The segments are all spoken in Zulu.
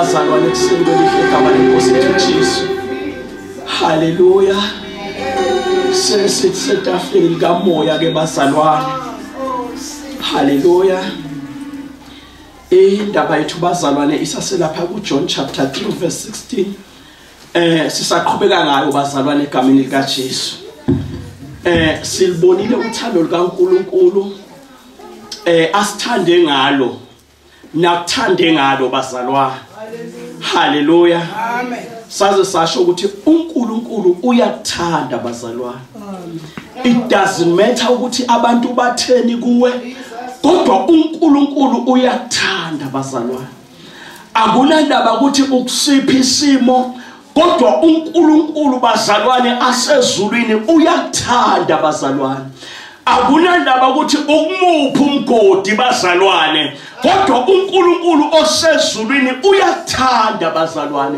bazalwane ekuseni kwelihle igama lenkosi yethu Jesu. Haleluya. Sesithi setafuleni likamoya ke bazalwane. Haleluya. Indaba yethu bazalwane isaselapha kuJohn chapter 3 verse 16. Sisaqhubeka ngayo bazalwane egameni lika Jesu. Silibonile uthando likaNkulunkulu asithande ngalo nakuthande ngalo bazalwane. Haleluya. Amen. Saze sasho ukuthi uNkulunkulu uyakuthanda bazalwane. It doesn't matter ukuthi abantu batheni kuwe, kodwa uNkulunkulu uyakuthanda bazalwane. Akunandaba ukuthi ukusiphi isimo, kodwa uNkulunkulu bazalwane asezulwini uyakuthanda bazalwane. Akunandaba ukuthi ukumuphi umgodi bazalwane, kodwa uNkulunkulu osezulwini uyakuthanda bazalwane.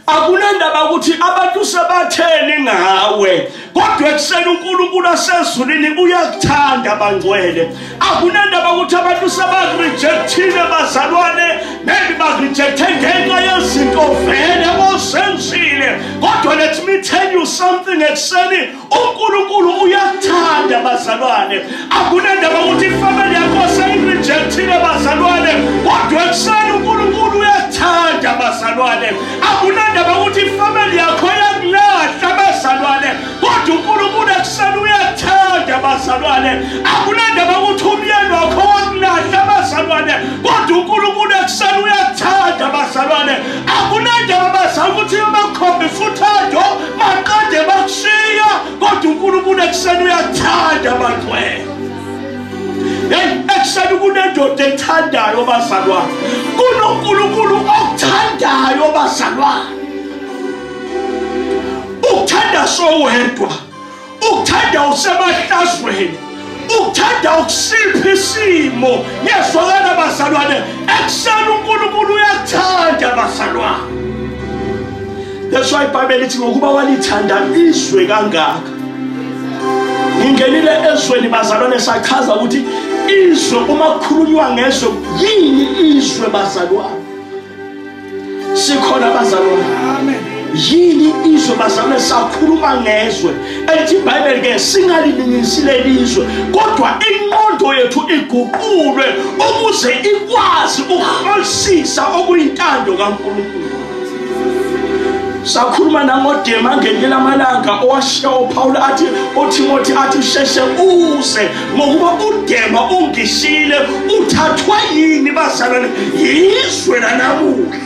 Akunandaba ukuthi abantu sebatheni ngawe, kodwa ekuseni uNkulunkulu asezulwini uyakuthanda bangcwele. Akunandaba ukuthi abantu sebarejectile bazalwane, maybe barejecte ngenxa yezinto vele osenzile, kodwa let me tell you something ekuseni uNkulunkulu uyakuthanda bazalwane. Akunandaba ukuthi ifamily yakho seyirejectile bazalwane, kodwa ekuseni uNkulunkulu uyakuthanda bazalwane. Akunandaba ukuthi ifamily yakho yakulahla bazalwane, kodwa uNkulunkulu ekuseni uyakuthanda bazalwane. Akunandaba ukuthi umyeni wakho wakulahla bazalwane, kodwa uNkulunkulu ekuseni uyakuthanda bazalwane. Akunandaba bazalwane ukuthi bakhombisa uthando maqede bakushiya, kodwa uNkulunkulu ekuseni uyakuthanda bangcwele. Ekuseni kunendoda ethandayo bazalwane, kunoNkulunkulu okuthandayo bazalwane. Ukuthanda sowedwa, ukuthanda usemahlazweni, ukuthanda ukusipha isimo. Yezwakala bazalwane, ekuseni uNkulunkulu uyakuthanda bazalwane. That's why iBhayibheli lithi ngokuba walithanda izwe kangaka. Ngingenile ezweni bazalwane sachaza ukuthi izwe uma kukhulunywa ngezwe yini izwe bazalwane. Sikhona bazalwane. Amen. Yini izwe bazalwane sakhuluma ngezwe. Ethi iBhayibheli ke singalilingisile izwe, kodwa ingqondo yethu iguqulwe ukuze ikwazi ukuhlolisisa okuyintando kaNkulunkulu. Sakhuluma nangoDema ngelinye amalanga owashiya uPaul athi uTimothy athi sheshe uze ngokuba uDema ungishile. Uthathwa yini bazalwane? Yizwe lanamuhla.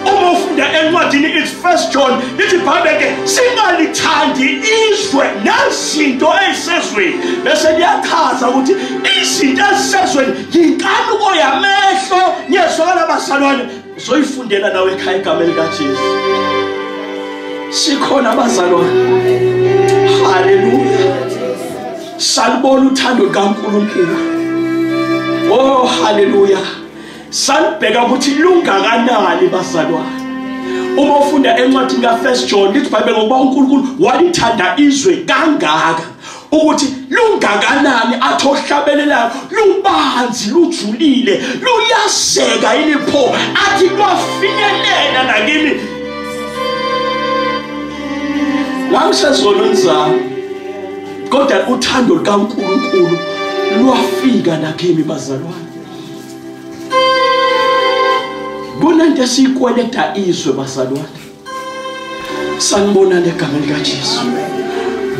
Uma ufunda encwadini it's 1 John lithi iBhayibheli singalithandi izwe nezinto ezisezweni, bese liyachaza ukuthi izinto ezisezweni yinkanuko yamehlo. Nyezwakala bazalwane, zoyifundela nawe ekhaya egameni likaJesu. Sikhona bazalwane. Haleluya. Salibona uthando kaNkulunkulu. Oh haleluya. Salibheka ukuthi lungakanani bazalwane. Uma ufunda encwadini ka1 John lithi iBhayibheli ngoba uNkulunkulu walithanda izwe kangaka ukuthi lungakanani athohlabelelayo, lubanzi, lujulile, luyaseka ilipho athi lwafinyelela nakimi. Langisezolweni zami, kodwa uthando lukaNkulunkulu lwafika nakimi bazalwane. Kunento esiyikweleta izwe bazalwane. Sanibona legameni likaJesu.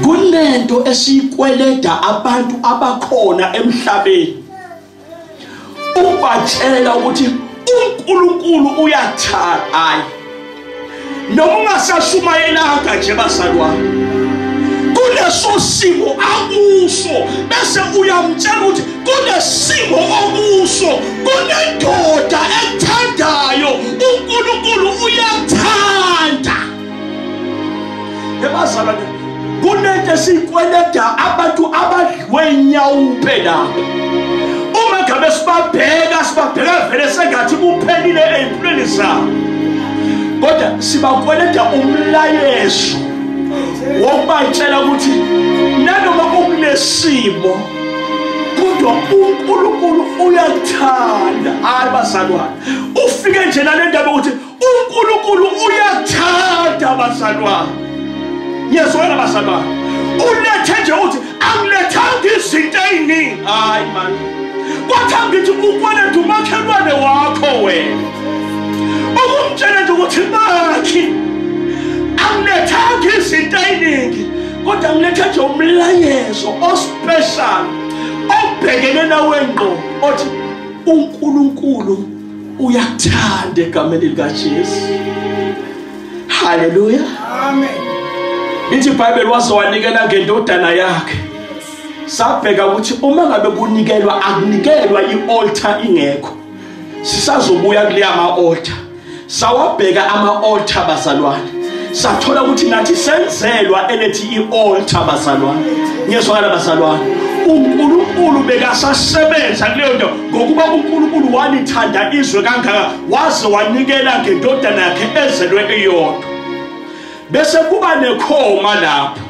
Kunento esiyikweleta abantu abakhona emhlabeni. Ubatshela ukuthi uNkulunkulu uyathanda. Hayi. Noma ungasashumayelanga nje bazalwane, kuleso simo akuso, bese uyamtshela ukuthi kunesimo okuso kunendoda ethandayo, uNkulunkulu uyathanda. Ebazalwane, kunento esikweleta abantu abadliwe inyawo phela. Uma ngabe sibabheka vele sengathi kuphelile empilweni zabo, kodwa sibakweleta umlayezo wokubatshela ukuthi nanoma kunesimo, kodwa uNkulunkulu uyathanda. Hayi bazalwane, sifike nje nalendaba ukuthi uNkulunkulu uyathanda abazalwane. Ngiyazwela abazalwane. Ulethe nje uthi angilethanga izinto eziningi. Hayi man. Kodwa ngithi ukweleta umakhelwane wakho wena. Ukumtshela nje ukuthi makhi angilethanga izinto eziningi. Kodwa ngilethe nje umlayezo ospecial obhekene nawe ngqo othi uNkulunkulu uyathanda egameni likaJesu. Hallelujah. Amen. Ithi iBhayibheli wazowanikela ngendodana yakhe. Sabheka ukuthi uma ngabe kunikelwa akunikelwa ialtar ingekho. Sisazobuya kuleya ama-altar. Sawabheka ama-altar bazalwane. Sathola ukuthi nathi senzelwa elethi ialtar bazalwane. Ngiyezwakala bazalwane. uNkulunkulu bekasasebenza kuleyo nto ngokuba uNkulunkulu walithanda izwe kangaka waze wanikela ngendodana yakhe ezelwe eyodwa. Bese kuba nekhoma lapho.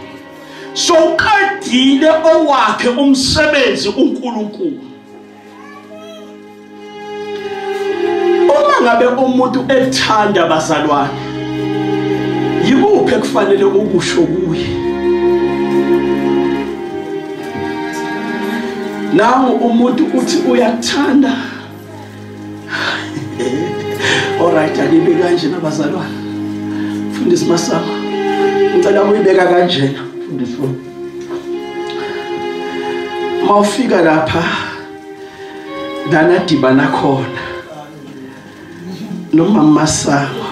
So uqedile owakhe umsebenzi uNkulunkulu. Uma ngabe umuntu ethanda bazalwane, yikuphi ekufanele ukusho kuye? Nawo umuntu uthi uyathanda. Alright, alibe kanje nabazalwane. Fundisa Masama. Ngicela uyibeka kanjena, fundisa. Mawufika lapha danadibana khona. Noma Masango.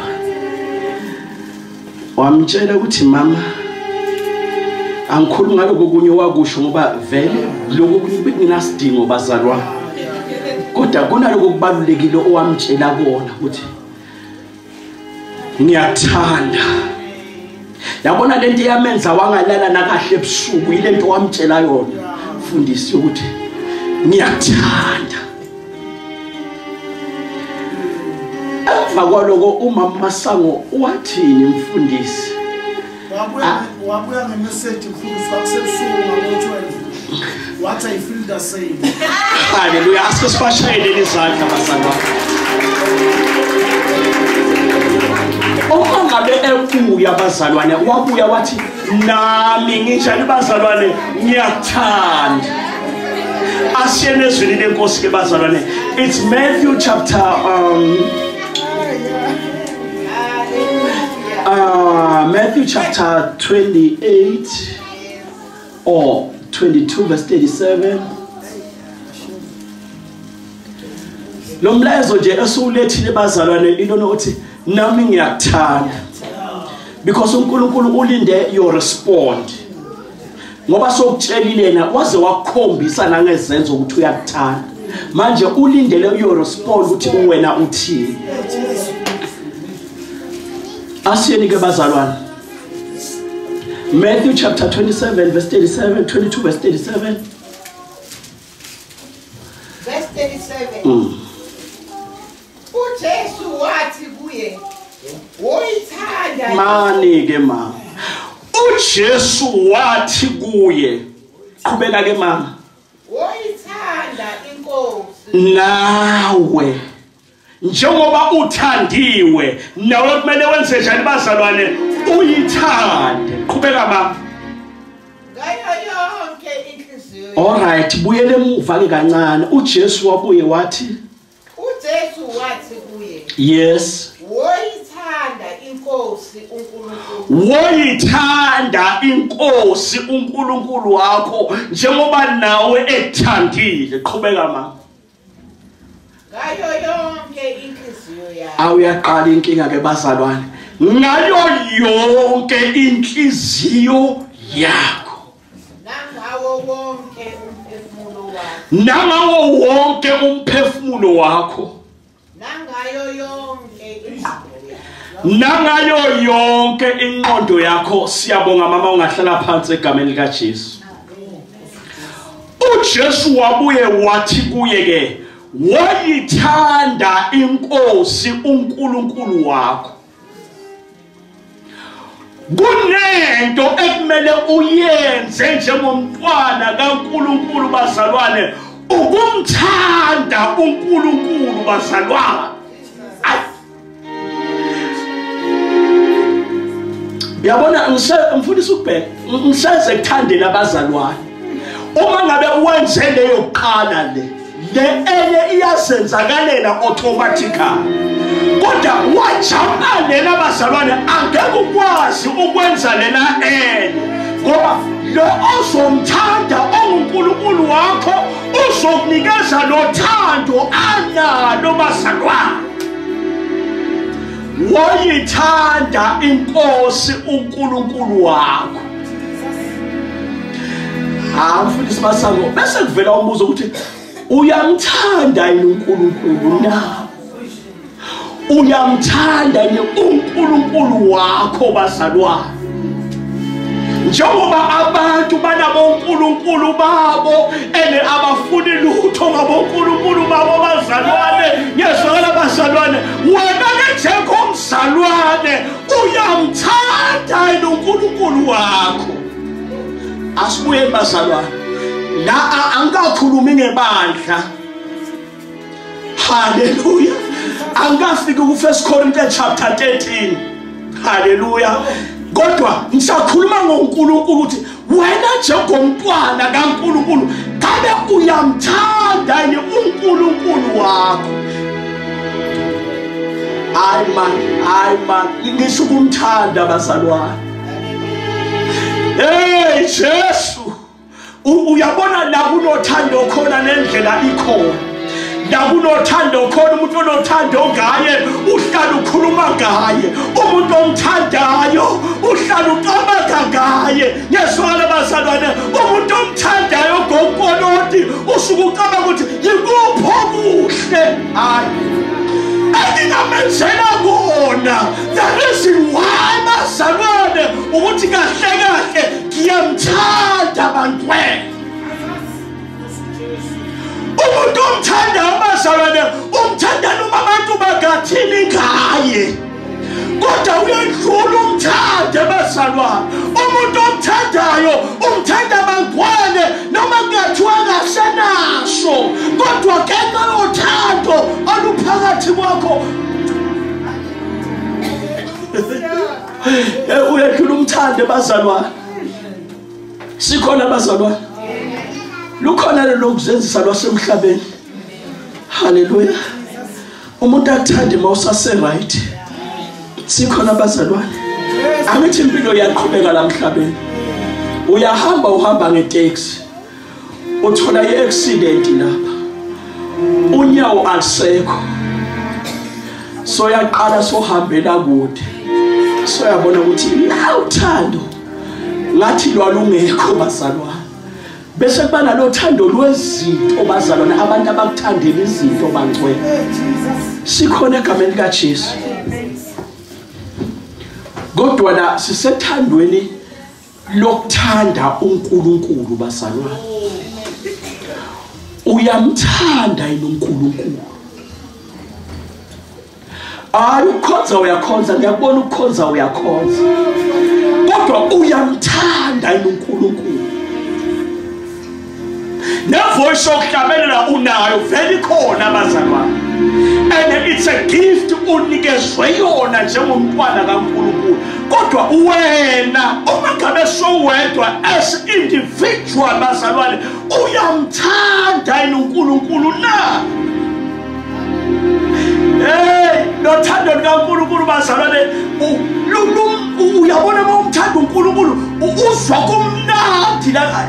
Wamtshela ukuthi mama angikhuluma ngaloko kunye wakusho ngoba vele lokho kuninasidingo bazalwane. Kodwa kunaloko kubalulekile owamtshela kona ukuthi ngiyathanda. Yabona lento yamenza wangalala nakahle ebusuku yilento wamtshela yona. Fundisi ukuthi ngiyathanda. Emva kwaloko umama Masango wathini mfundisi? Wabuya ngemessage mfundisi wakusebusuku ngabo-12. Wathi I feel the same. Hallelujah. Asike sibashayele izandla bazalwane. Uma ngabe ebuya bazalwane wabuya wathi nami nginjani bazalwane ngiyathanda. Asiyene ezwini lenkosi ke bazalwane. It's Matthew chapter Matthew chapter 28 or 22 verse 37. Lo mlayezo nje esulethile bazalwane ilona uthi nami ngiyathanda. Because uNkulunkulu ulinde your respond. Ngoba sokutshelile na waze wakukhombisa nangezenzo ukuthi uyakuthanda. Manje ulindele your respond ukuthi wena uthini. Asiyeni ke bazalwane. Matthew chapter 27 verse 37, 22 verse 37. Verse 37. uJesu wathi kuye, "Woyithanda Mani ke mama." uJesu wathi kuye, qhubeka ke mama. woyithanda inkosi Nawe njengoba uthandiwe nawe kumele wenze njani bazalwane? Uyithande. Qhubeka mama. ngayo yonke inhliziyo. Alright, buyele emuva ke kancane. uJesu wabuye wathi, uJesu wathi kuye, yes. "Woyithanda inkosi uNkulunkulu." Woyithanda inkosi uNkulunkulu wakho njengoba nawe ethandile. Qhubeka mama. ngayo yonke inhliziyo yakho. Awuyaqala inkinga ke bazalwane. Ngayo yonke inhliziyo yakho. Nangawo wonke umphefumulo wakho. Nangawo wonke umphefumulo wakho. Nangayo yonke ingqondo yakho. Nangayo yonke ingqondo yakho. Siyabonga mama ungahlala phansi egameni likaJesu. uJesu wabuye wathi kuye ke, "Woyithanda inkosi uNkulunkulu wakho." Kunento ekumele uyenze njengomntwana kaNkulunkulu bazalwane, ukumthanda uNkulunkulu bazalwane. Yabona ngifundisa ukubheka ngiseze ekuthandeni abazalwane. Uma ngabe wenze leyo qala le enye iyasenzakalela automatically. Kodwa wajama lena abazalwane angeke ukwazi ukwenza lena enye ngoba lo ozomthanda onguNkulunkulu wakho uzokunikeza lothando analo bazalwane. Wayithanda inkosi uNkulunkulu wakho. Mfundisi Masango bese kuvela umbuzo ukuthi uyamthanda yini uNkulunkulu na? Uyamthanda yini uNkulunkulu wakho bazalwane? Njengoba abantu banabonkulunkulu babo ene abafuni lutho ngabonkulunkulu babo bazalwane, ngiyazwela bazalwane, wena njengomzalwane uyamthanda yini uNkulunkulu wakho? Asibuye bazalwane, la angakhulumi ngebandla. Hallelujah. Angafika ku 1 Corinthians chapter 13. Hallelujah. Kodwa ngisakhuluma ngoNkulunkulu ukuthi wena njengomntwana kaNkulunkulu ngabe uyamthanda yini uNkulunkulu wakho? Hayi man, ngisho ukumthanda bazalwane. Hey Jesu, uyabona la kunothando khona nendlela ikhona. La kunothando khona umuntu onothando ngaye uhlala ukhuluma ngaye, umuntu omthandayo uhlala ucabanga ngaye. Ngiyazwala bazalwane, umuntu omthandayo gokoloti usuke ucabanga ukuthi yikuphi okuhle. Hayi engingamenzelwa kona. The reason why bazalwane ukuthi kahle ngiyamthanda bantwana. Umuntu omthanda abazalwane umthanda noma abantu bagathini ngaye, kodwa uyadlula umthanda abazalwane. Umuntu omthandayo umthanda bantwana noma kungathiwa kasenaso, kodwa kenxa yothando aluphakathi kwakho uyadlula umthanda abazalwane. Sikhona abazalwane, lukhona lokuzenzisa lwasemhlabeni. Hallelujah. Umuntu akuthande mawusase right. Sikhona abazalwane, angithi impilo iyaqhubeka la emhlabeni. Uhamba ngetaxi, uthola i-accident lapha, unyawo alisekho, so yaqala sohambela kude, so yabona ukuthi la uthando ngathi lwalungekho bazalwane. Bese kuba nalothando lwezinto bazalwane, abantu abakuthandela izinto bangcwele. Sikhona egameni likaJesu. Kodwa la sisethandweni lokuthanda uNkulunkulu bazalwane. Uyamthanda yini uNkulunkulu? Ukhonza uyakhonza, ngiyakubona ukukhonza uyakhonza, kodwa uyamthanda yini uNkulunkulu? Nevoice yokuhlabelela unayo vele khona bazalwane, and it's a gift unikezwe yona njengomntwana kaNkulunkulu. Kodwa wena uma ngabe sowedwa as individual bazalwane uyamthanda yini uNkulunkulu na? Nothando lukaNkulunkulu bazalwane, uyabona uma umthanda uNkulunkulu uzwa kumnandi la.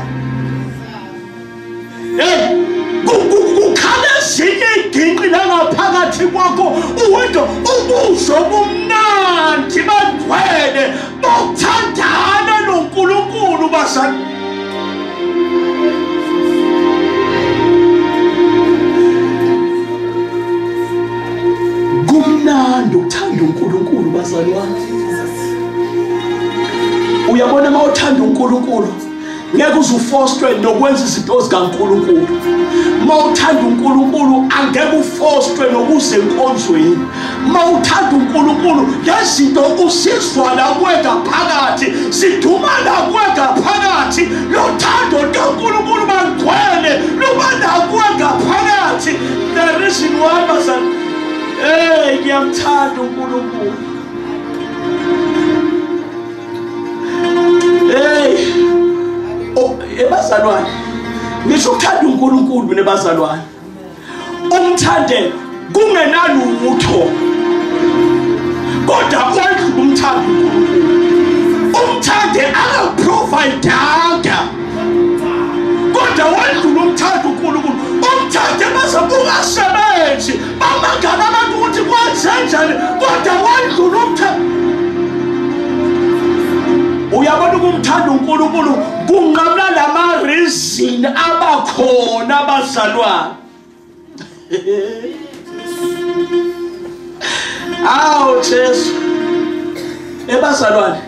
Kukhale ezinye iginqi langaphakathi kwakho uwedwa ubuzwe kumnandi bangcwele bokuthandana noNkulunkulu bazalwane. Kumnandi ukuthanda uNkulunkulu bazalwane. Uyabona uma uthanda uNkulunkulu ngeke uzuforced nokwenza izinto zikaNkulunkulu. Mawuthanda uNkulunkulu angeke uforced nokuze enkonzweni. Mawuthanda uNkulunkulu lezinto usizwa la kweka phakathi, siduma la kweka phakathi, lothando kaNkulunkulu bangcwele luba la kweka phakathi. The reason why bazalwane, ngiyamthanda uNkulunkulu. ebazalwane ngisho ukuthanda uNkulunkulu nebazalwane umthande kungenalutho kodwa wandlula umthando uNkulunkulu umthande akaprovidanga kodwa wandlula umthando uNkulunkulu umthande base ungasebenzi bamangala abantu ukuthi kwenzenjani kodwa wandlula umthando uyabona ukumthanda uNkulunkulu kunqamla lama reason abakhona abazalwane awu Jesu ebazalwane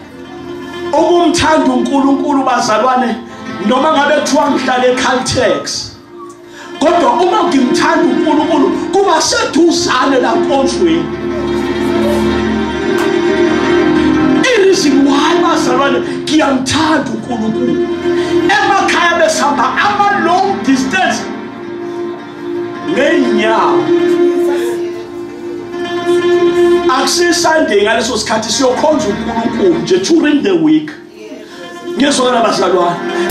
ukumthanda uNkulunkulu bazalwane noma ngabe kuthiwa ngihlala eCaltex kodwa uma ngimthanda uNkulunkulu kuba seduzane la nkonzweni ireason why bazalwane ngiyamthanda uNkulunkulu emakhaya besihamba ama long distance ngenyawo akusiSunday ngaleso sikhathi siyokhonza uNkulunkulu nje during the week ngiyezwakala bazalwane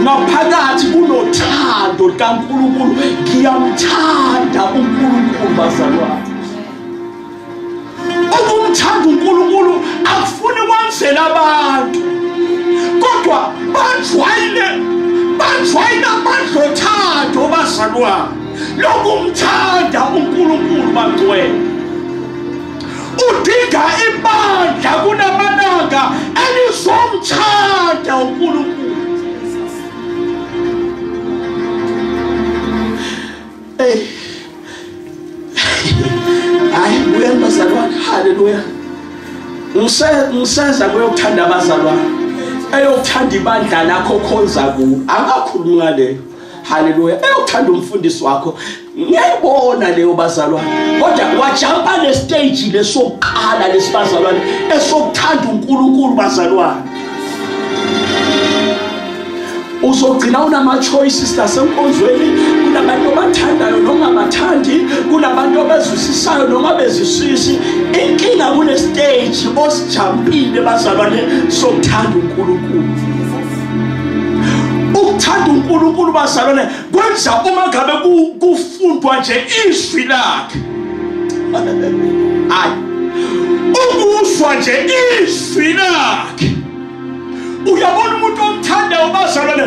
ngaphakathi kunothando kaNkulunkulu ngiyamthanda uNkulunkulu bazalwane ukumthanda uNkulunkulu akufuni kwenzela abantu kodwa banjwayile abadlothando bazalwane lokumthanda uNkulunkulu bangcwele udinga ibandla kunamalanga elizomthanda uNkulunkulu hayi buya bazalwane haleluya ngiseza kuyokuthanda abazalwane eyokuthanda ibandla lakho khonza ku akakhulumi ngaleyo haleluya eyokuthanda umfundisi wakho ngiyayibona leyo bazalwane kodwa wajumpa le stage lesokuqala lesibazalwane esokuthanda uNkulunkulu bazalwane uzogcina unama choices lasenkonzweni kunabantu abathandayo noma abathandi kunabantu abazwisisayo noma beziswisi inkinga kule stage osijampile bazalwane sokuthanda uNkulunkulu ukuthanda uNkulunkulu bazalwane kwenza uma ngabe kufundwa nje izwi lakhe hayi ukuzwa nje izwi lakhe uyabona umuntu omthandayo bazalwane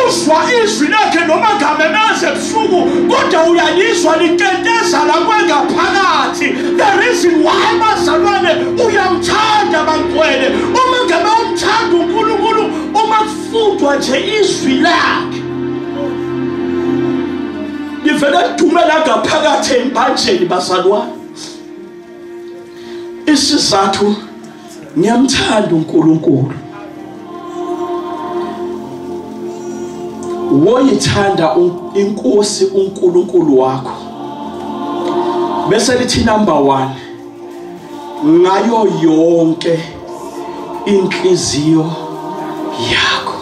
uzwa izwi lakhe noma ngabe naze ebusuku kodwa uyalizwa likenteza la kwengaphakathi the reason why bazalwane uyamthanda bangcwele uma ngabe umthanda uNkulunkulu uma kufundwa nje izwi lakhe livela dumela ngaphakathi embanjeni bazalwane isizathu ngiyamthanda uNkulunkulu woyithanda inkosi uNkulunkulu wakho bese lithi number 1 ngayo yonke inhliziyo yakho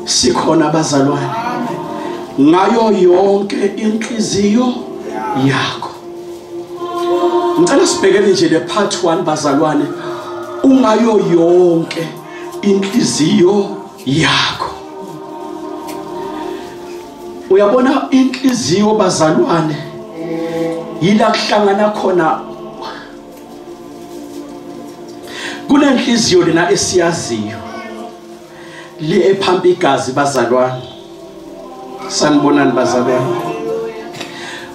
sikhona bazalwane ngayo yonke inhliziyo yakho ngicela sibhekele nje le part 1 bazalwane ungayo yonke inhliziyo yakho uyabona inhliziyo bazalwane yila kuhlangana khona kunenhliziyo lena esiyaziyo le ephampa igazi bazalwane sanibonani bazalwane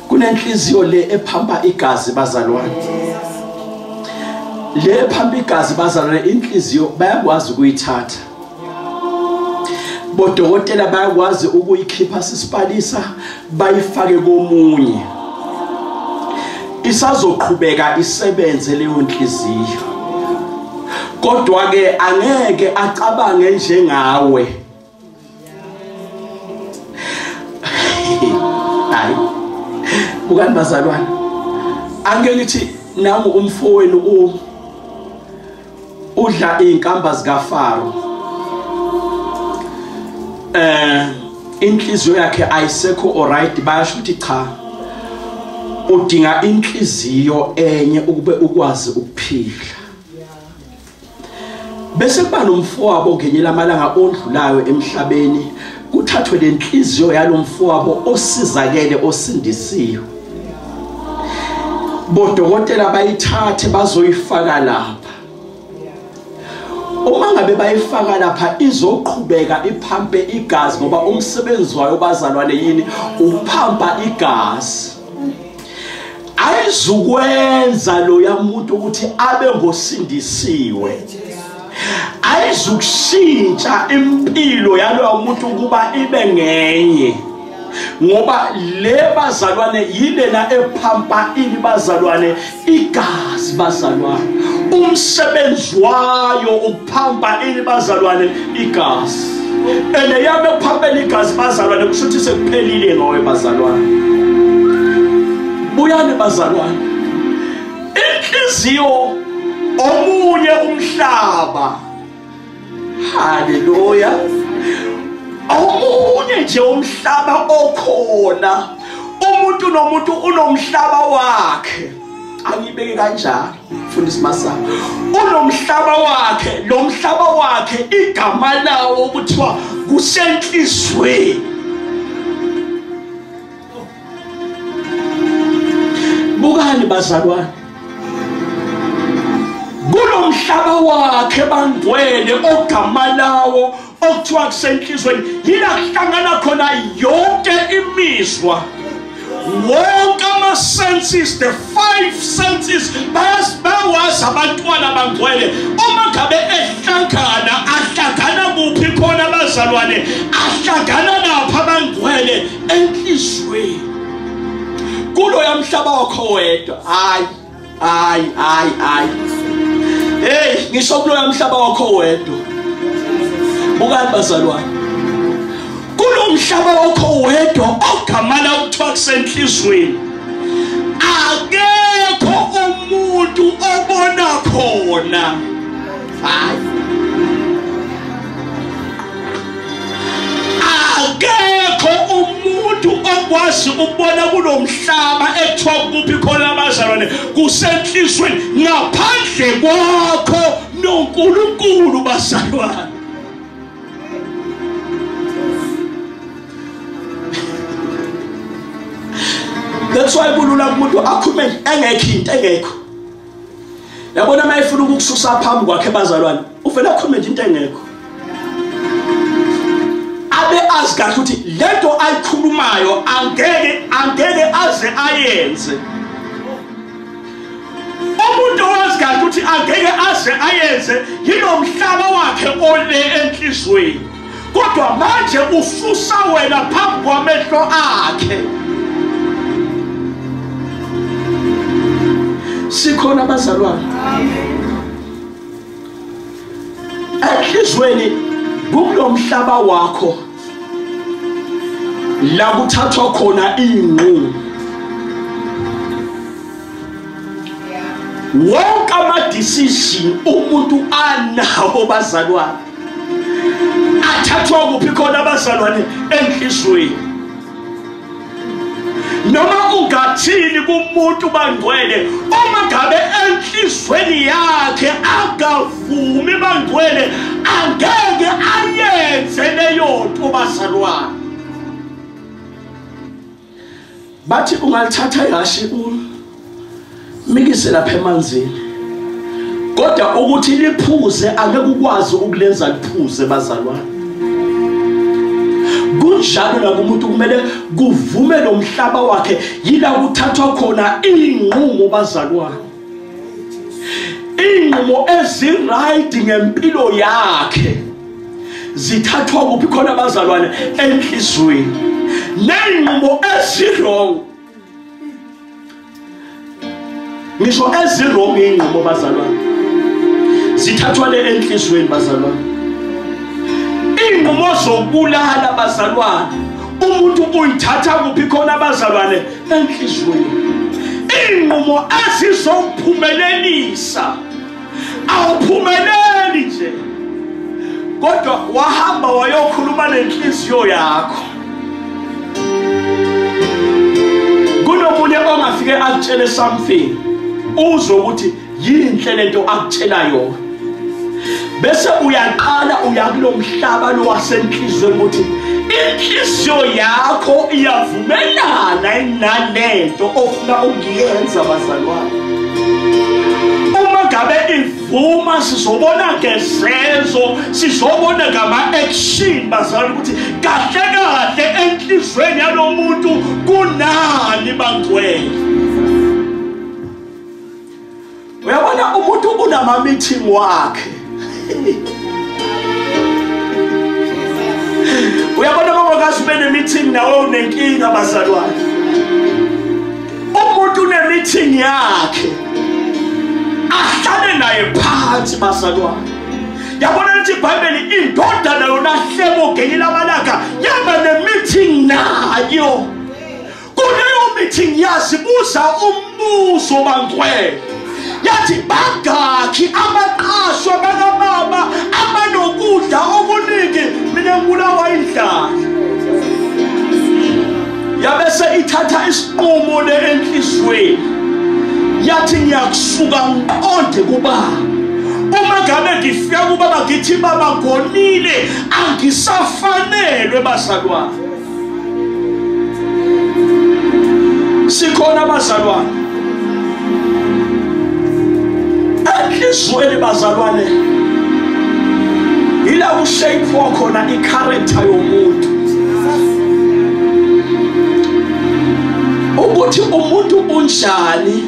kunenhliziyo le ephampa igazi bazalwane le ephampa igazi bazalwane inhliziyo bayakwazi ukuyithatha bodokotela bayakwazi ukuyikhipha sisipalisa bayifake komunye isazoqhubeka isebenze leyo nhliziyo kodwa ke angeke acabange njengawe hayi ukani bazalwane angeke ngithi nami umfowenu udla inkamba zikaFaro inhliziyo yakhe ayisekho alright bayasho ukuthi cha udinga inhliziyo enye ukube ukwazi ukuphila bese kuba nomfowabo ngenyela amalanga ondlulayo emhlabeni kuthathwe lenhliziyo yalomfowabo osizakele osindisiwe bodokotela bayithathe bazoyifaka lapha uma ngabe bayifaka lapha izoqhubeka iphampe igazi ngoba umsebenzi wayo bazalwane yini uphampa igazi ayizukwenza lo yamuntu ukuthi abe ngosindisiwe ayizukushintsha impilo yalo umuntu ukuba ibe ngenye ngoba le bazalwane yilena ephampa bazalwane igazi bazalwane umsebenzi wayo ukuphampa bazalwane igazi ene yabe phampa igazi bazalwane kushuthi sekuphelile ngawe bazalwane buyane bazalwane inhliziyo omunye umhlaba haleluya omunye nje umhlaba okhona umuntu nomuntu unomhlaba wakhe angibeke kanjalo mfundisi Masango unomhlaba wakhe lo mhlaba wakhe igama lawo kuthiwa kusenhlizweni bukani bazalwane kulomhlaba wakhe bangcwele ogama lawo okuthiwa kusenhlizweni yila kuhlangana khona yonke imizwa wonke ama-senses the 5 senses bayawazi abantwana bangcwele uma ngabe ahlangana kuphi khona bazalwane ahlangana lapha bangcwele enhlizweni kulo yamhlaba wakho wedwa hayi hey ngisho kulo yamhlaba wakho wedwa bukani bazalwane kulo mhlaba wakho wedwa ogama la kuthiwa kusenhlizweni akekho umuntu obona khona akekho umuntu okwazi ukubona kulo mhlaba ekuthiwa kuphi khona abazalwane kusenhlizweni ngaphandle kwakho noNkulunkulu bazalwane that's why kulula umuntu akhume engekho yabona mayifuna ukukususa phambi kwakhe bazalwane uvela akhume nje into engekho abe azikahle ukuthi lento ayikhulumayo angeke aze ayenze umuntu owazikahle ukuthi angeke aze ayenze yilo mhlaba wakhe ole enhlizweni kodwa manje ususa wena phambi kwamehlo akhe sikhona bazalwane enhlizweni kulo mhlaba wakho la kuthathwa khona inqumo wonke ama-decision umuntu anawo bazalwane athathwa kuphi khona bazalwane enhlizweni noma ungathini kumuntu bangcwele uma ngabe enhlizweni yakhe akavumi bangcwele angeke ayenze leyo nto bazalwane bathi ungalithatha yashi mikise lapha emanzini kodwa ukuthi liphuze angeke ukwazi ukulenza liphuze bazalwane kunjalo la kumuntu kumele kuvume lo mhlaba wakhe yila kuthathwa khona inqumo bazalwane inqumo eziright ngempilo yakhe zithathwa kuphi khona bazalwane enhlizweni nenqumo ezirong ngisho ezirong inqumo bazalwane zithathwa le enhlizweni bazalwane inqumo zokubulala bazalwane umuntu uyithatha kuphi khona bazalwane enhlizweni inqumo azizophumelelisa awuphumeleli nje kodwa wahamba wayokhuluma nenhliziyo yakho kunomunye ongafike akutshele something uzokuthi yinhle lento akutshela yona bese uyaqala uyakulomhlaba lo wasenhlizweni ukuthi inhliziyo yakho iyavumelana nalento ofuna ukuyenza bazalwane. Uma ngabe ivuma sizobona ngezenzo, sizobona ngama-action bazalwane ukuthi kahle kahle enhlizweni yalo muntu kunani bangcwele. Uyabona umuntu unama-meeting wakhe. Uyabona mawakazi bene-meeting nawe unenkinga bazalwane. Umuntu une-meeting yakhe ahlale naye phansi bazalwane. Yabona lithi iBhayibheli indoda nayo nahlebo ngenye lamalanga yaba ne-meeting nayo. Kuleyo meeting yazibuza umbuzo bangcwele. Yathi bangakhi amaqhaso bakababa abanokudla okuningi mina ngibulawa indlala. Yabese ithatha isinqumo enhlizweni. Yathi ngiyakusuka ngiqonde kubaba. Uma ngabe ngifika kubaba ngithi baba ngonile angisafanelwe bazalwane. Sikhona bazalwane. Enhlizweni bazalwane ila ushape khona i-character yomuntu. Ukuthi umuntu unjani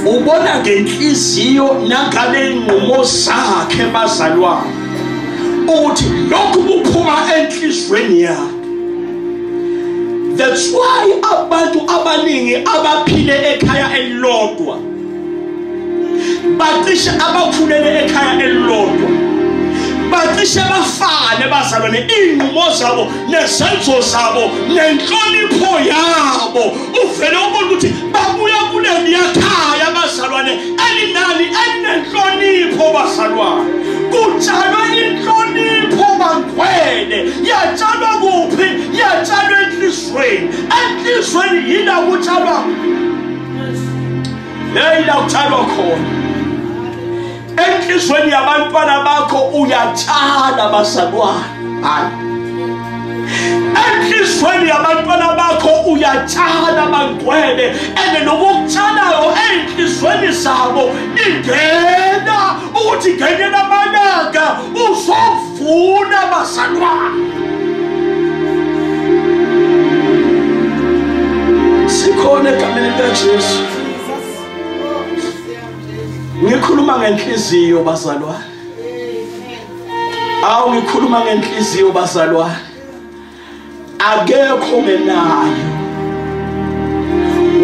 ubona ngenhliziyo nangale inqumo zakhe bazalwane. Ukuthi lokhu kuphuma enhlizweni yakhe. That's why abantu abaningi abaphile ekhaya elilodwa bacishe abakhulele ekhaya elilodwa bacishe bafane bazalwane inqumo zabo nezenzo zabo nenhlonipho yabo. Uvele ubona ukuthi babuya kuleli yakhaya bazalwane elinani elinenhlonipho bazalwane. Kutshalwe inhlonipho bangcwele. Yatshalwa kuphi? Yatshalwa enhlizweni. Enhlizweni yila kutshalwa. Yila kutshalwa khona. Enhlizweni yabantwana bakho uyatshala bazalwane. Hayi. Enhlizweni yabantwana bakho uyatshala bangcwele. And lokutshalayo enhlizweni zabo ingena ukuthi ngenye lamalanga uzovuna bazalwane. Sikhona egameni likaJesu. Ngikhuluma ngenhliziyo bazalwane. Awu ngikhuluma ngenhliziyo bazalwane. Akekho ngenayo.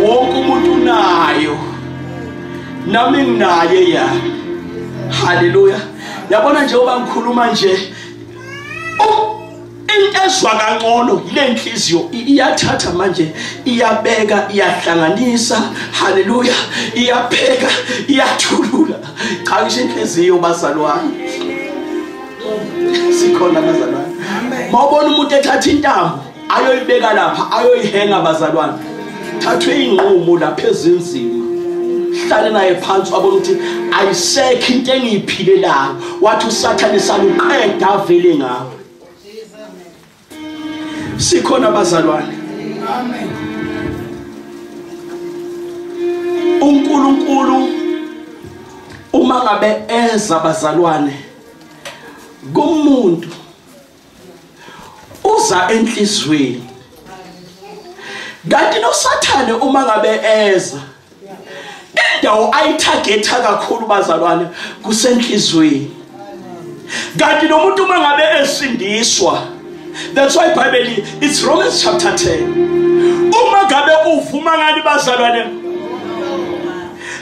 Wonke umuntu unayo. Nami nginaye ya. Haleluya. Yabona njengoba ngikhuluma nje into ezwa kangcono ile nhliziyo iyathatha manje iyabeka iyahlanganisa. Haleluya. Iyapheka iyathulula. Cha ngisho inhliziyo bazalwane. Sikhona bazalwane. Mawubona umuntu ethatha intambo ayoyibeka lapha ayoyihenga bazalwane. Thathwe inqumo lapha ezinzima. Hlale naye phansi wabona ukuthi ayisekho into engiyiphilelayo. Wathi uSathane saluqeda avele ngawo. Sikhona bazalwane. Amen. uNkulunkulu uma ngabe eza bazalwane kumuntu uza enhlizweni. Kanti noSathane uma ngabe eza indawo ayitargetha kakhulu bazalwane kusenhlizweni. Kanti nomuntu uma ngabe esindiswa. That's why iBhayibheli it's Romans chapter 10. Uma ngabe uvuma ngani bazalwane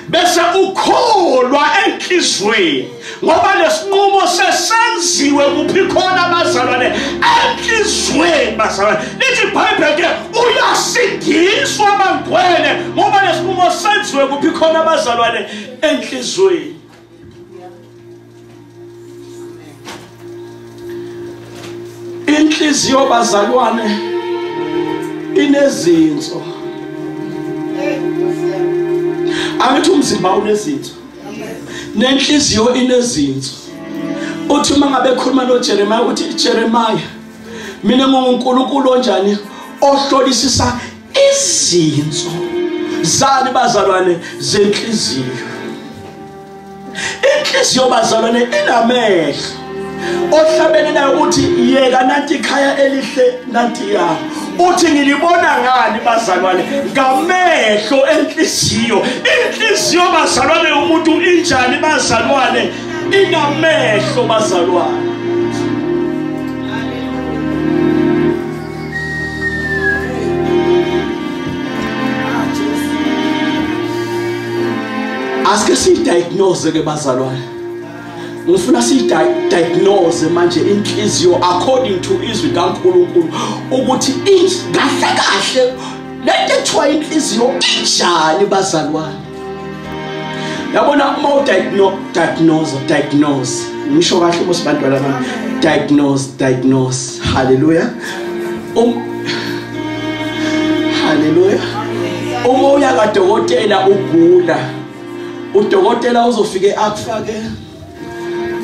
bese ukholwa enhlizweni ngoba lesinqumo sesenziwe kuphi khona bazalwane enhlizweni bazalwane. Lithi iBhayibheli ke uyasindiswa bangcwele ngoba lesinqumo senziwe kuphi khona bazalwane enhlizweni. Inhliziyo bazalwane inezinso. Angithi umzimba unezinso. Nenhliziyo inezinso. uthi uma ngabe ekhuluma noJeremiah uthi Jeremiah mina nguNkulunkulu onjani ohlolisisa izinso zani bazalwane zenhliziyo. Inhliziyo bazalwane inamehlo ohlabene nayo ukuthi yeka nanti ikhaya elihle nanti ya uthi ngilibona ngani bazalwane ngamehlo enhliziyo. Inhliziyo bazalwane umuntu injani bazalwane inamehlo bazalwane. Aske siyidiagnose ke bazalwane. Ngifuna siyidiagnose manje inhliziyo according to izwi kaNkulunkulu ukuthi kahle kahle lento ethiwa inhliziyo injani bazalwane. Yabona uma diagnose ngisho kahle mos bantwana bami diagnose hallelujah hallelujah. Uma uya kadokotela ugula udokotela uzofike akufake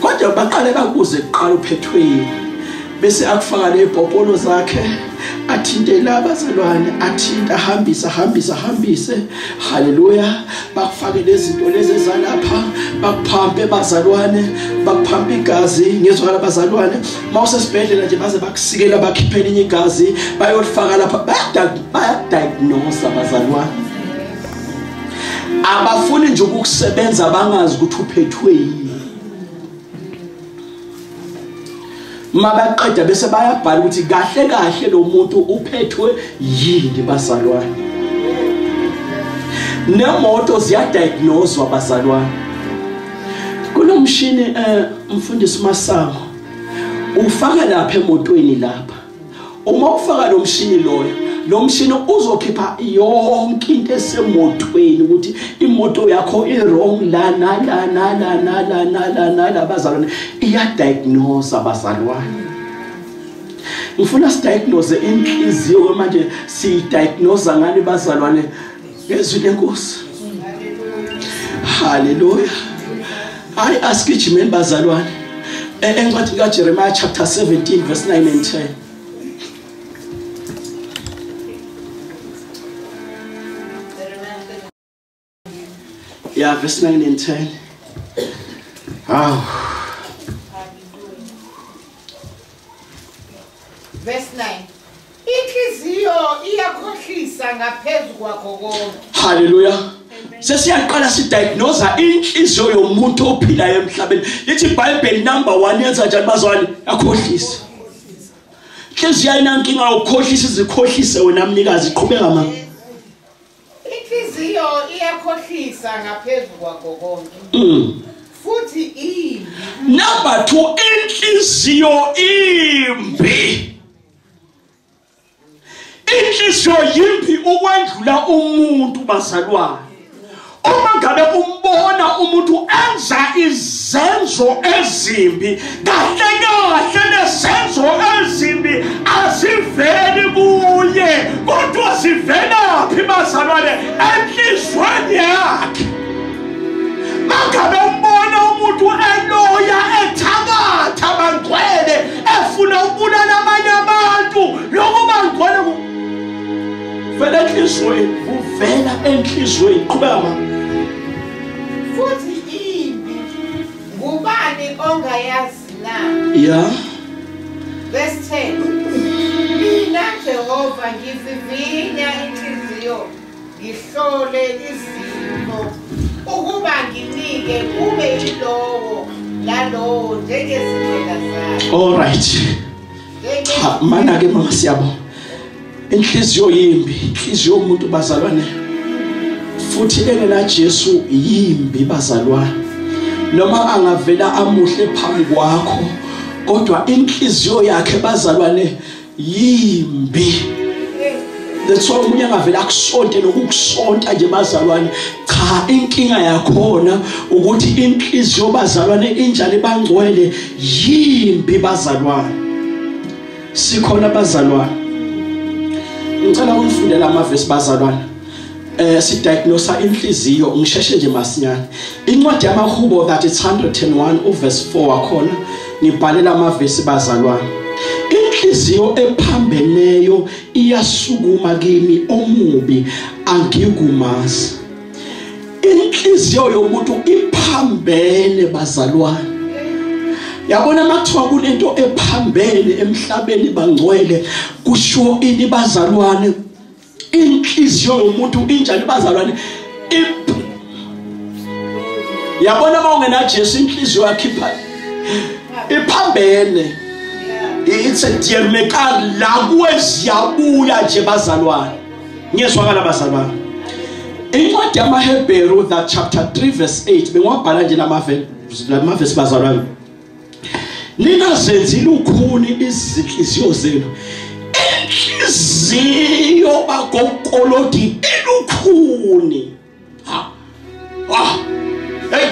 kodwa baqale bakuze kuqala uphethweni bese akufaka lebhobholo zakhe athinte labazalwane athinta hambise haleluya bakufake lezinto lezi ezalapha bakuphampe bazalwane bakuphampa igazi ngezwala bazalwane mawusesibhedlela nje baze bakusikela bakhiphela inye igazi bayolifaka lapha bayadiagnose bazalwane. Abafuni nje ukusebenza bangazi ukuthi uphethwe yini. Mabaqeda bese bayabhala ukuthi kahle kahle lo muntu uphethwe yini bazalwane. Nemoto ziyadiagnoswa bazalwane. Kunomshini umfundisi Masango ufaka lapha emotweni lapha. Uma ufaka lo mshini lo mshini uzokhipha yonke into esemotweni ukuthi imoto yakho i-wrong la bazalwane iyadiagnose bazalwane. Ngifuna sidiagnose inhliziyo manje sidiagnose ngani bazalwane ngezwi lenkosi. Hallelujah. I ask you men bazalwane encwadi kaJeremiah chapter 17 verse 9 and 10. Yeah, verse 9 and 10. Verse 9. Inhliziyo iyakhohlisa ngaphezu kwakho konke. Hallelujah. Sesiyaqala sidiagnose inhliziyo yomuntu ophilayo emhlabeni. Lithi iBhayibheli number 1 yenza njani bazalwane? Yakhohlisa. Inhliziyo ayinankinga ukukhohlisa izikhohlise wena mnikazi iqhubeka mama. Inhliziyo iyakhohlisa ngaphezu kwakho konke. Futhi imbi. Number 2 inhliziyo imbi. Inhliziyo yimbi ukwendlula umuntu bazalwane. Uma ngabe umbona umuntu enza izenzo ezimbi kahle kahle lezenzo ezimbi aziveli kuye kodwa zivelaphi bazalwane enhlizweni yakhe. Mangabe umbona umuntu eloya ethakatha bangcwele efuna ukubulala abanye abantu lokho bangcwele vela enhlizweni uvela enhlizweni qhubeka mama. Futhi imbi ngubani ongayazi na? Yeah. Verse 10. Mina Jehova ngivivinya inhliziyo ngihlole izimo ukuba nginike kube yilowo lalowo njengezindlela zakhe. All right. Mana ke mama siyabo. Inhliziyo yimbi, inhliziyo yomuntu bazalwane. Futhi engena Jesu yimbi bazalwane. Noma angavela amuhle phambi kwakho, kodwa inhliziyo yakhe bazalwane yimbi. That's why umuntu angavela akusonte nokukusonta nje bazalwane. Cha inkinga yakhona ukuthi inhliziyo bazalwane injani bangcwele yimbi bazalwane. Sikhona bazalwane. Ngicela unifundele amavesi bazalwane. Sidiagnose inhliziyo ngisheshe nje masinyane. Incwadi yamaHubo that it's 101 uverse 4 wakhona ngibhalela amavesi bazalwane. Inhliziyo ephambeneyo iyasukuma kimi omubi angikumazi. Inhliziyo yomuntu iphambene bazalwane. Yabona makuthiwa kunento ephambene emhlabeni bangcwele kusho ini bazalwane? Inhliziyo yomuntu injani bazalwane? Yabona mawungena Jesu inhliziyo yakhipha iphambene. It's a diamekar la kuweziyabuya nje bazalwane. Ngiyezwakala bazalwane. Incwadi yamaHebheru that chapter 3 verse 8 bengwabhala nje lamavesi bazalwane. Ningazenzi lukhuni izinhliziyo zenu. Inhliziyo bagokolodi ilukhuni. Hey.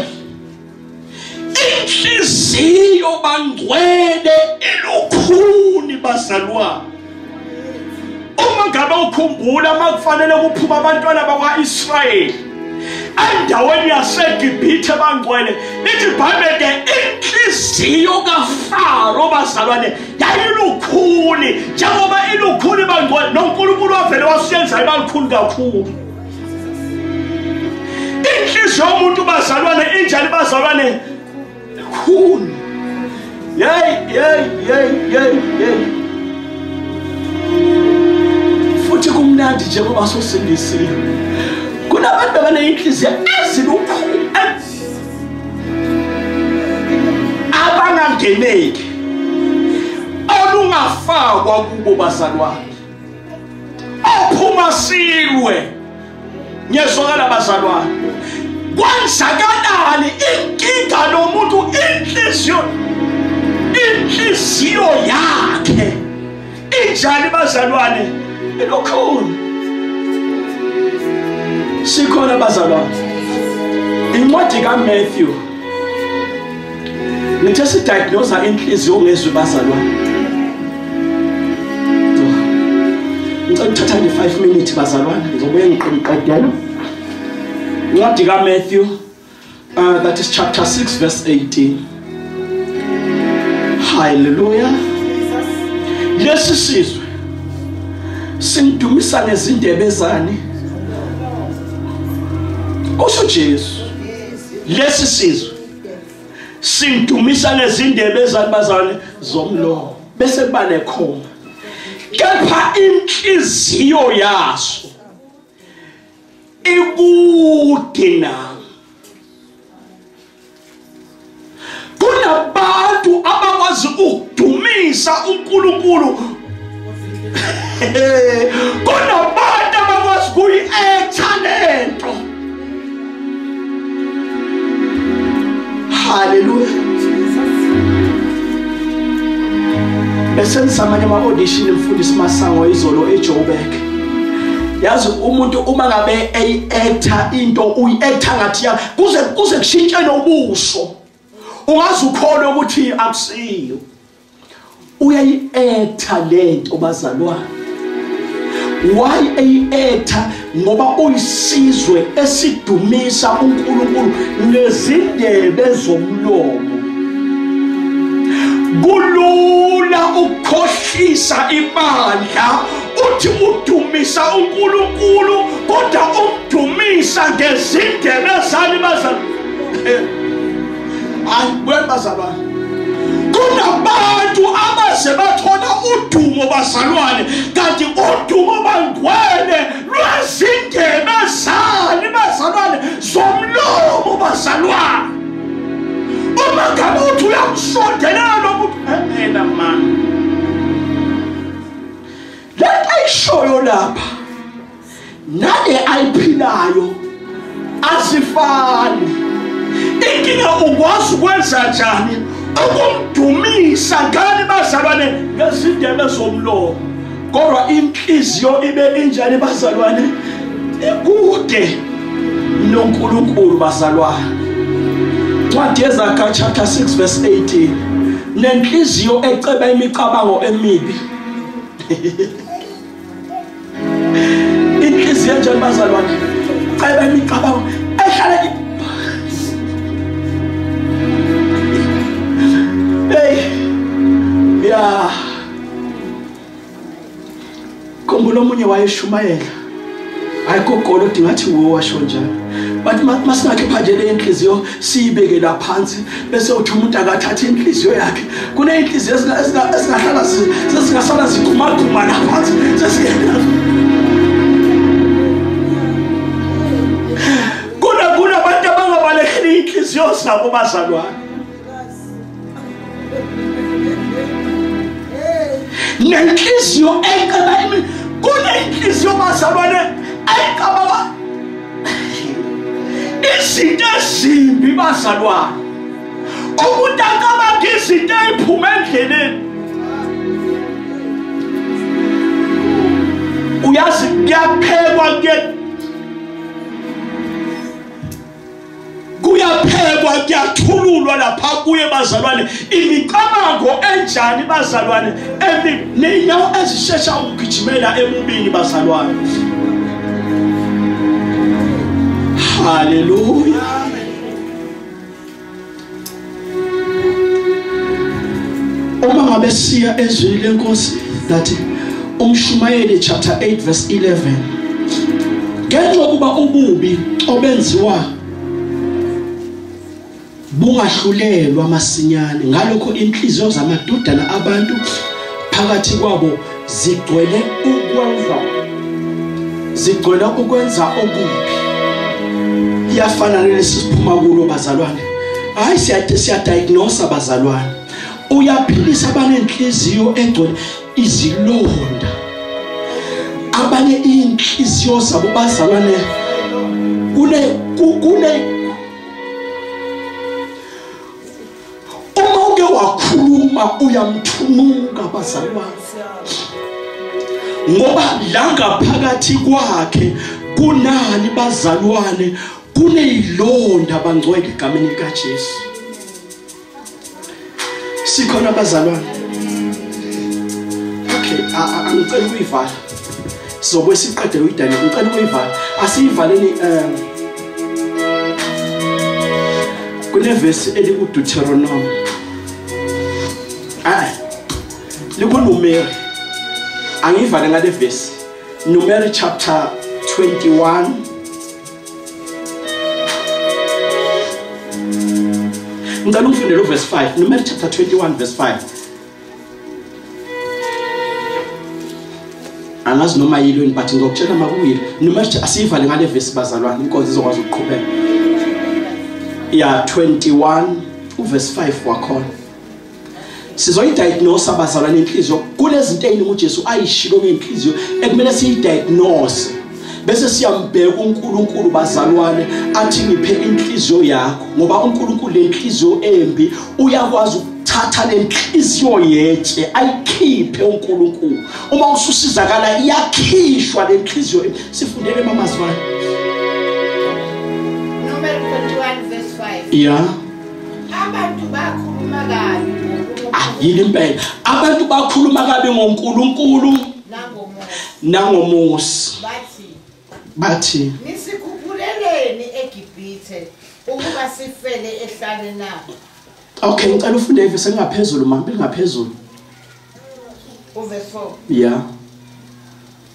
Inhliziyo bangcwele ilukhuni bazalwane. Uma ngabe ukhumbula makufanele kuphuma abantwana bakwaIsrayeli endaweni yaseGibhithe bangcwele, lithi iBhayibheli inhliziyo kaFaro bazalwane yayilukhuni. Njengoba ilukhuni bangcwele, noNkulunkulu wavele wasiyenza ibalukhuni kakhulu. Inhliziyo yomuntu bazalwane injani bazalwane? Lukhuni. Yey. Futhi kumnandi njengoba sosindisiwe. Kunabantu abaneyinhliziyo ezilukhuni abangangeneki olungafakwa kubo bazalwane. Ophuma silwe. Ngiyezwakala bazalwane. Kwenzakalani inkinga nomuntu inhliziyo yakhe injani bazalwane? Ilukhuni. Sikhona bazalwane. Incwadi kaMatthew ngithe sidiagnose inhliziyo ngezwe bazalwane. Ngicela uthatha nje 5 minutes bazalwane ngizobuye ngiqedela. Incwadi kaMatthew that is chapter 6 verse 18. Hallelujah. Lesi sizwe singidumisa ngezindebe zani. Usho Jesu. Lesi sizwe singidumisa ngezindebe zani bazalwane zomlomo. Bese kuba nekhoma. Kepha inhliziyo yaso ikude nami. Kunabantu abakwazi ukudumisa uNkulunkulu. Kunabantu abakwazi kuyi-talento. Hallelujah. Bese ngisamanye ama-audition mfundisi Masango izolo eJoburg. Yazi umuntu uma ngabe eyi-actor into uyi-actor ngathi kuze kushintshe nobuso. Ungazi ukhona ukuthi akusiyo. Uyayi-actor lento bazalwane. Why eyi-actor? Ngoba uyisizwe esidumisa uNkulunkulu nezindebe zomlomo. Kulula ukukhohlisa ibandla uthi udumisa uNkulunkulu kodwa umdumisa ngezindebe zani bazalwane. Bazalwane. Kunabantu abaze bathola udumo bazalwane kanti udumo bangcwele lwezindebe zani bazalwane zomlomo bazalwane. Uma ngabe uthi uyamsondelela nomuntu man. Let ayishoyo lapha nale ayiphilayo asifani. Inkinga ukwazi ukwenza njani ukumdumisa ngani bazalwane ngezindebe zomlomo kodwa inhliziyo ibe injani bazalwane? Ikude noNkulunkulu bazalwane. Incwadi yeZakhariya chapter 6 verse 18. Nenhliziyo eceba imicabango emibi. Inhliziyo enjani bazalwane? Eceba imicabango ehlala. Hey. wayeshumayela ayikogolo dingathi washo njalo but masingakhe nje le inhliziyo siyibeke la phansi bese uthi umuntu akathatha inhliziyo yakhe kuneyinhliziyo esingahlala sesingasala zikhumaguma la phansi kuna abantu abangabalekeli inhliziyo zabo bazalwane nenhliziyo ekabani kunenhliziyo bazalwane ekababa izinto ezimbi bazalwane umuntu akabanga izinto eziphuma endleleni uyazi kuyaphekwa kuyathululwa lapha kuye bazalwane imicabango enjani bazalwane nenyawo ezishesha ukugijimela emubini bazalwane. Hallelujah. Uma ngabe siya ezwini lenkosi that umshumayeli chapter 8 verse 11 ngenxa kuba ububi obenziwa bungahlulelwa masinyane ngalokho inhliziyo zamadodana abantu phakathi kwabo zigcwele ukwenza okubi. Iyafana nesisiphuma kulo bazalwane. Hayi siya-diagnose bazalwane. Uyaphilisa abanenhliziyo egcwele izilonda. Abanye inhliziyo zabo bazalwane kule uma uke wakhuluma uyamthumuka bazalwane. Ngoba la ngaphakathi kwakhe kunani bazalwane kuneyilonda bangcwele egameni likaJesu. Sikhona bazalwane. Okay, angicela ukuyivala. Sizobe siqedele uyidane. Ngicela ukuyivala. Asiyivaleni kune verse eliku Deuteronomy. Likunumeri. Angivale ngale verse. Numeri chapter 21. Ngicela ufundele verse 5. Numeri chapter 21 verse 5. Angazi noma yilweni but ngokutshela makuyile. Numeri asivale ngale verse bazalwane inkonzo izokwazi ukuqhubeka. Ya 21 verse 5 wakhona. Sizoyidiagnose abazalwane inhliziyo kulezinto eziningi uJesu ayishilo ngenhliziyo ekumele siyidiagnose bese siyambheka uNkulunkulu bazalwane athi ngiphe inhliziyo yakho ngoba uNkulunkulu lenhliziyo embi uyakwazi ukuthatha lenhliziyo yetshe ayikhiphe uNkulunkulu uma ususizakala iyakhishwa lenhliziyo sifundele mamazwane Number 21 verse 5 yeah abantu bakhuluma kabi yini impela abantu bakhuluma kabi ngoNkulunkulu nangomusa bathi nisikhuphuleleni eGibhithe ukuba sifele ehlane nabo. Okay, ngicela ufunde ivesi engaphezulu mama ngaphezulu verse 4 yeah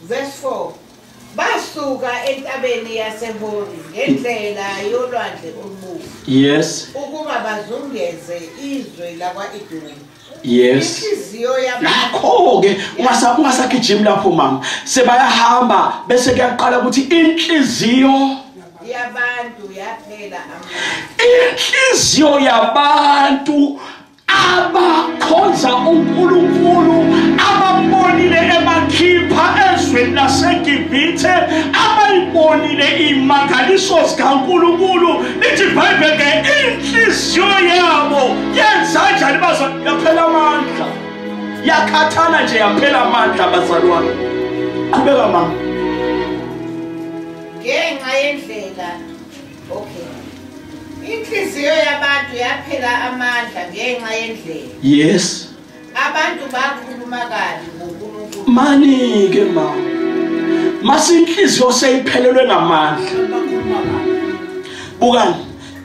verse 4 basuka entabeni yaseHori ngendlela yolwandle olukhulu yes ukuba bazungeze izwe lakwa-Edomi. yes inhliziyo yabantu ke ungasagijimi lapho mama sebayahamba bese kuyaqala ukuthi inhliziyo yabantu yaphela amandla. Inhliziyo yabantu abakhonza uNkulunkulu ababonile emakhipha ezweni laseGibhithe abayibonile imangaliso zikaNkulunkulu lithi iBhayibheli ke inhliziyo yabo yenza kanjani bazalwane yaphela amandla yakhathana nje yaphela amandla bazalwane qhubeka mama ngenxa yendlela okay inhliziyo yabantu yaphela amandla ngenxa yendlela yes abantu bakhuluma kabi ngoNkulunkulu mani ke mama masinhliziyo seyiphelelwe ngamandla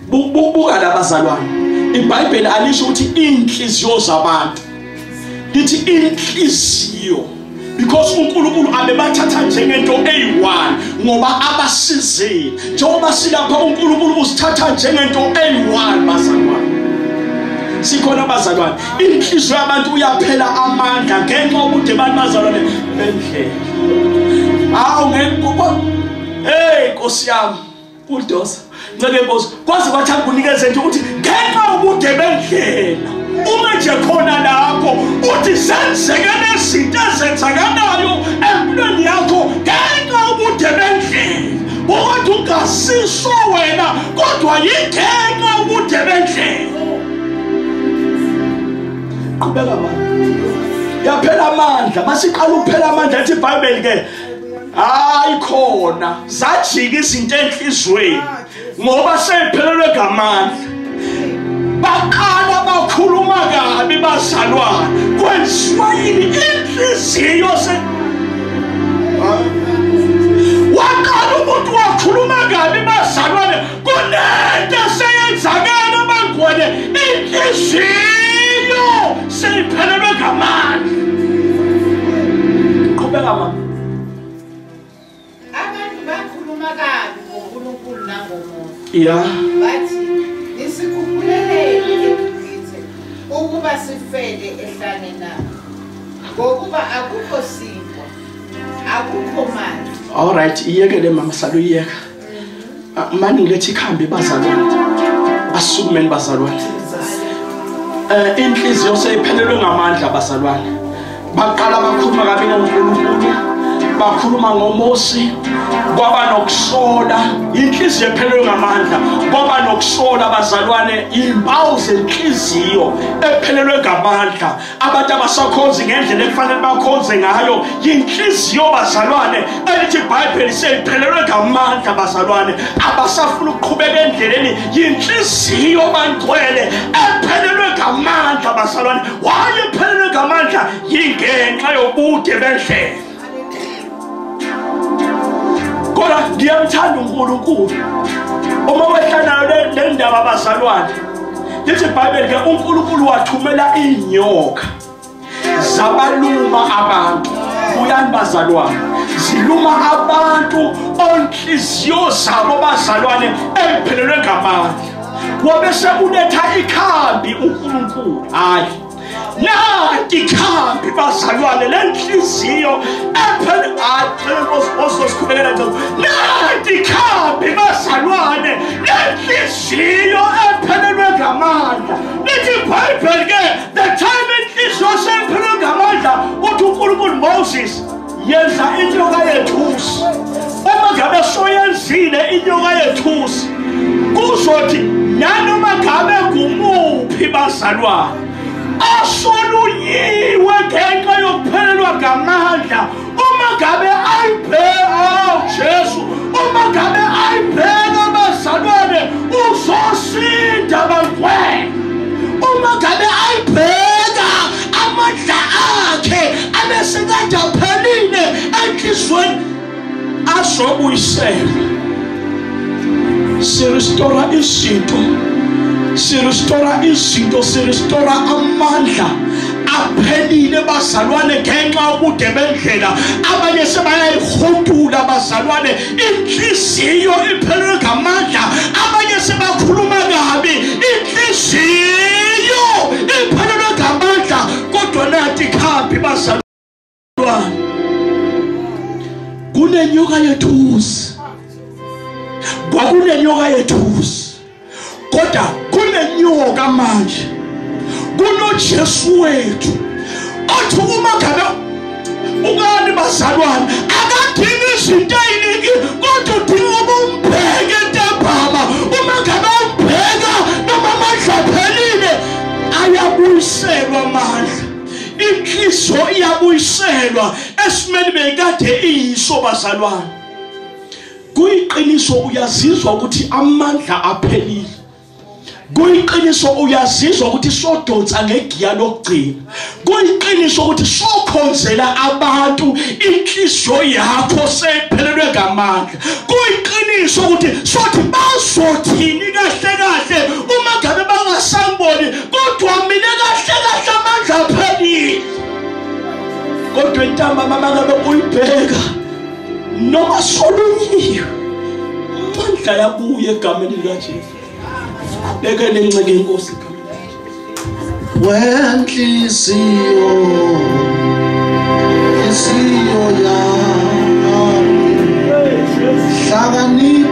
buka labazalwane iBhayibheli alisho ukuthi inhliziyo zabantu lithi inhliziyo because uNkulunkulu abebathatha njengento eyi-1 ngoba abasizile. Njengoba silapha uNkulunkulu usithatha njengento eyi-1 bazalwane. Sikhona bazalwane, inhliziyo yabantu uyaphela amandla ngenxa yokuthi abantu bazalwane bendlela. Awu ngeke hey Nkosi yami uDosa nceke Nkosi kwaze kwathi akunikeze nje ukuthi ngenxa yokuthi bendlela. Uma nje khona lapho uthi senzeke nezinto ezenzakalayo empilweni yakho ngenxa yokuthi bendlela. Ukuthi ungasisho wena kodwa yingenxa yokuthi bendlela. Qhubeka manje. Yaphela amandla, masiqala ukuphela amandla ethi iBhayibheli ke hayi khona sajika izinto enhlizweni ngoba sephelelwe ngamandla. Baqala bakhuluma kabi bazalwane. Kwenziwa yini inhliziyo waqala umuntu wakhuluma kabi bazalwane kunento seyenzakala bangwane inhliziyo seyiphelelwe ngamandla. Qhubeka mama. Abantu bakhuluma kabi ngoNkulunkulu nangomuntu. Yeah. Bathi isikhuphuleleni eGibhithe ukuba sifele ehlane nabo. Ngokuba akukho sinkwa, akukho mali. All right, iyekele mama saluyeka. Mani ngilethi ikhambi bazalwane. Asukumeni bazalwane. Inhliziyo seyiphelelwe ngamandla bazalwane. Baqala bakhuluma kabi ngoNkulunkulu, bakhuluma ngoMosi, kwaba nokusola. Inhliziyo ephelelwe ngamandla, kwaba nokusola bazalwane. Impawu zenhliziyo ephelelwe ngamandla. Abantu abasakhonzi ngendlela efanele bakhonze ngayo. Inhliziyo bazalwane elithi iBhayibheli seyiphelelwe ngamandla bazalwane. Abasafuna ukuqhubeka endleleni. Inhliziyo bangcwele ephelelwe ngamandla bazalwane. Waye ephelelwe ngamandla yingenxa yobude bendlela. Kodwa ngiyamthanda uNkulunkulu. Uma wehlanayo le ndaba abazalwane. Lithi iBhayibheli ke uNkulunkulu wathumela inyoka zabaluma abantu. Uyani bazalwane? Ziluma abantu onhliziyo zabo bazalwane emphelelwe ngamandla. Wabese uletha ikhambi uNkulunkulu. Hayi. Nanti ikhambi bazalwane lenhliziyo ephelelwe osikhulekela nje. Nanti ikhambi bazalwane lenhliziyo ephelelwe ngamandla. Lithi iBhayibheli ke the time inhliziyo sephelelwe ngamandla uthi uNkulunkulu Moses yenza inyoka yethusi. Uma ngabe soyenzile inyoka yethusi kuzothi nanoma ngabe ngumuphi bazalwane asolunyiwe ngenxa yokuphelelwa ngamandla. Uma ngabe ayibheka Jesu, uma ngabe ayibheka bazalwane uzosinda bangcwele. Uma ngabe ayibheka amandla akhe abesekade aphelile enhlizweni azobuyisela. Sirestora izinto, sirestora izinto, sirestora amandla aphelile bazalwane ngenxa yobude bendlela. Abanye sebayayihudula bazalwane, inhliziyo iphelelwe ngamandla. Abanye sebakhuluma kabi, inhliziyo iphelelwe ngamandla. Kodwa nathi ikhambi bazalwane, kunenyoka yethusi, kwakunenyoka yethusi, kodwa kunenyoka manje, kunoJesu wethu othi uma ngabe ungani bazalwane akadingi izinto eziningi kodwa udinga ukumbheka entambama. Uma ngabe umbheka noma amandla aphelile ayabuyiselwa amandla, inhliziyo iyabuyiselwa esimeni bekade iyiso bazalwane. Kuyiqiniso uyazizwa ukuthi amandla aphelile. Kuyiqiniso uyazizwa ukuthi sodonsa ngegiya lokugcina. Kuyiqiniso ukuthi sokhonzela abantu inhliziyo yakho sephelelwe ngamandla. Kuyiqiniso ukuthi sothi bazothini kahle kahle uma ngabe bangasamboni kodwa mina kahle kahle amandla aphelile. Kodwa manje ntambama mangabe uyibheka noma solunyiwe amandla yabuye egameni likaJesu. Beke lenceke inkosi wenhliziyo yami hlakani